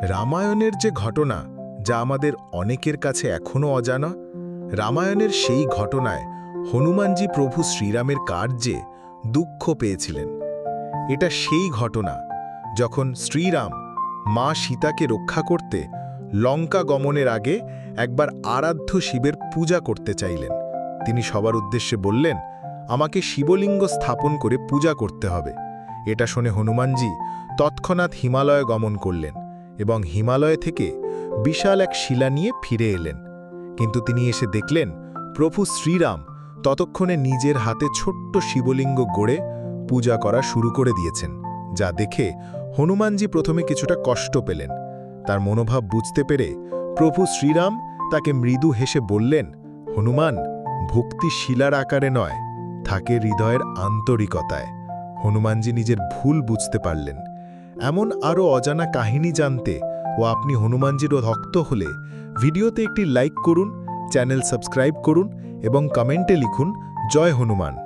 রামায়ণের যে ঘটনা, যা আমাদের অনেকের কাছে এখনও অজানা, রামায়ণের সেই ঘটনায় হনুমানজি প্রভু শ্রীরামের কার্যে দুঃখ পেয়েছিলেন। এটা সেই ঘটনা যখন শ্রীরাম মা সীতাকে রক্ষা করতে লঙ্কা গমনের আগে একবার আরাধ্য শিবের পূজা করতে চাইলেন। তিনি সবার উদ্দেশ্যে বললেন, আমাকে শিবলিঙ্গ স্থাপন করে পূজা করতে হবে। এটা শুনে হনুমানজি তৎক্ষণাৎ হিমালয়ে গমন করলেন এবং হিমালয় থেকে বিশাল এক শিলা নিয়ে ফিরে এলেন। কিন্তু তিনি এসে দেখলেন প্রভু শ্রীরাম ততক্ষণে নিজের হাতে ছোট্ট শিবলিঙ্গ গড়ে পূজা করা শুরু করে দিয়েছেন। যা দেখে হনুমানজি প্রথমে কিছুটা কষ্ট পেলেন। তার মনোভাব বুঝতে পেরে প্রভু শ্রীরাম তাকে মৃদু হেসে বললেন, হনুমান, ভক্তি শিলার আকারে নয়, থাকে হৃদয়ের আন্তরিকতায়। হনুমানজি নিজের ভুল বুঝতে পারলেন। এমন আরও অজানা কাহিনী জানতে ও আপনি হনুমানজির ভক্ত হলে ভিডিওতে একটি লাইক করুন, চ্যানেল সাবস্ক্রাইব করুন এবং কমেন্টে লিখুন, জয় হনুমান।